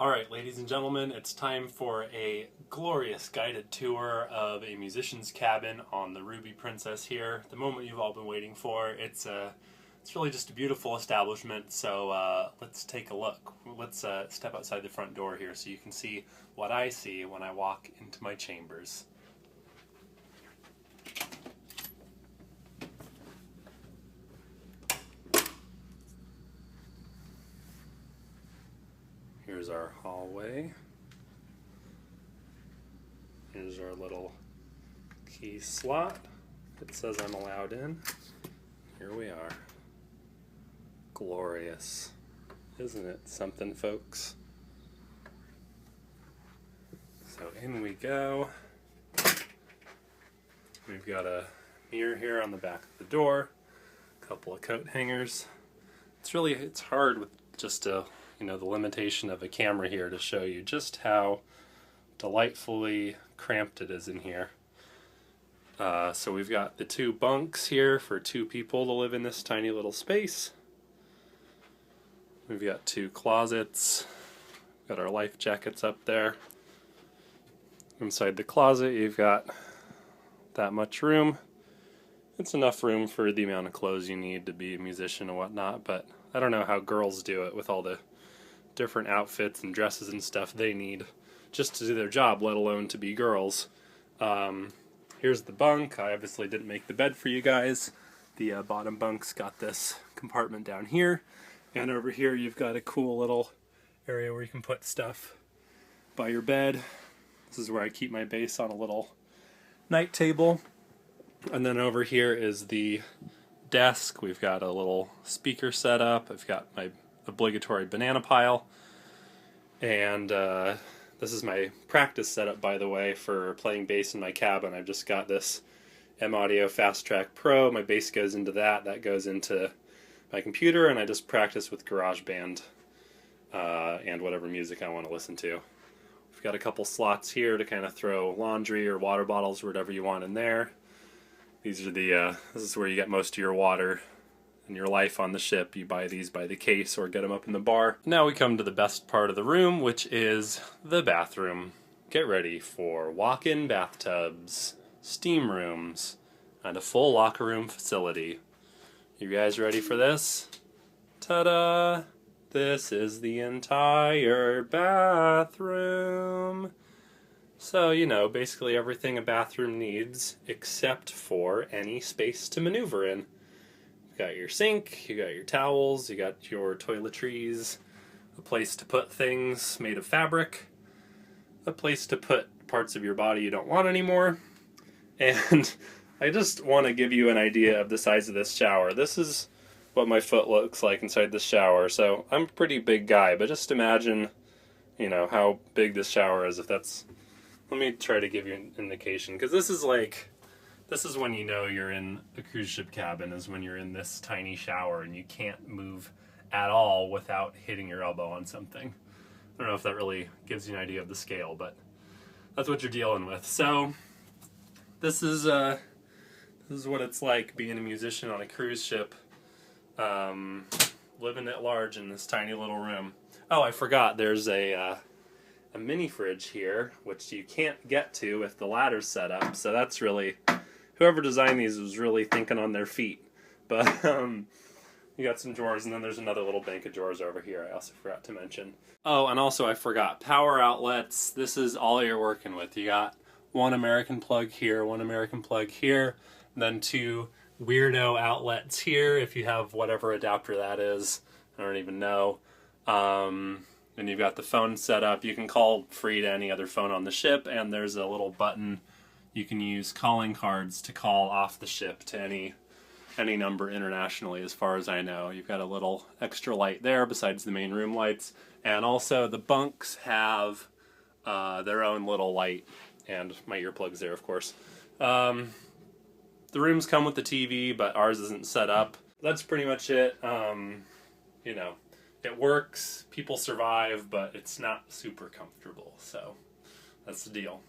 Alright, ladies and gentlemen, it's time for a glorious guided tour of a musician's cabin on the Ruby Princess here. The moment you've all been waiting for. It's really just a beautiful establishment, so let's take a look. Let's step outside the front door here so you can see what I see when I walk into my chambers. Here's our hallway. Here's our little key slot. It says I'm allowed in. Here we are. Glorious. Isn't it something, folks? So in we go. We've got a mirror here on the back of the door. A couple of coat hangers. It's hard with just the limitation of a camera here to show you just how delightfully cramped it is in here. So we've got the two bunks here for two people to live in this tiny little space. We've got two closets. Got our life jackets up there. Inside the closet you've got that much room. It's enough room for the amount of clothes you need to be a musician and whatnot, but I don't know how girls do it with all the different outfits and dresses and stuff they need just to do their job, let alone to be girls. Here's the bunk. I obviously didn't make the bed for you guys. The bottom bunk's got this compartment down here, and over here you've got a cool little area where you can put stuff by your bed. This is where I keep my bass on a little night table. And then over here is the desk. We've got a little speaker set up. I've got my obligatory banana pile, and this is my practice setup, by the way, for playing bass in my cabin. I've just got this M-Audio Fast Track Pro. My bass goes into that goes into my computer, and I just practice with GarageBand and whatever music I want to listen to. We've got a couple slots here to kind of throw laundry or water bottles or whatever you want in there. These are this is where you get most of your water in your life on the ship. You buy these by the case or get them up in the bar. Now we come to the best part of the room, which is the bathroom. Get ready for walk-in bathtubs, steam rooms, and a full locker room facility. You guys ready for this? Ta-da! This is the entire bathroom. So, basically everything a bathroom needs except for any space to maneuver in. You got your sink, you got your towels, you got your toiletries, a place to put things made of fabric, a place to put parts of your body you don't want anymore, and I just want to give you an idea of the size of this shower. This is what my foot looks like inside this shower, so I'm a pretty big guy, but just imagine, how big this shower is. Let me try to give you an indication, because this is when you're in a cruise ship cabin, is when you're in this tiny shower and you can't move at all without hitting your elbow on something. I don't know if that really gives you an idea of the scale, but that's what you're dealing with. So this is what it's like being a musician on a cruise ship, living at large in this tiny little room. Oh, I forgot, there's a mini fridge here, which you can't get to if the ladder's set up, so that's really, whoever designed these was really thinking on their feet. But you got some drawers, and then there's another little bank of drawers over here I also forgot to mention. Oh, and also I forgot, power outlets. This is all you're working with. You got one American plug here, one American plug here, and then two weirdo outlets here if you have whatever adapter that is. I don't even know. And you've got the phone set up. You can call free to any other phone on the ship, and there's a little button you can use calling cards to call off the ship to any number internationally, as far as I know. You've got a little extra light there besides the main room lights, and also the bunks have their own little light, and my earplugs there, of course. The rooms come with the TV, but ours isn't set up. That's pretty much it. It works, people survive, but it's not super comfortable, so that's the deal.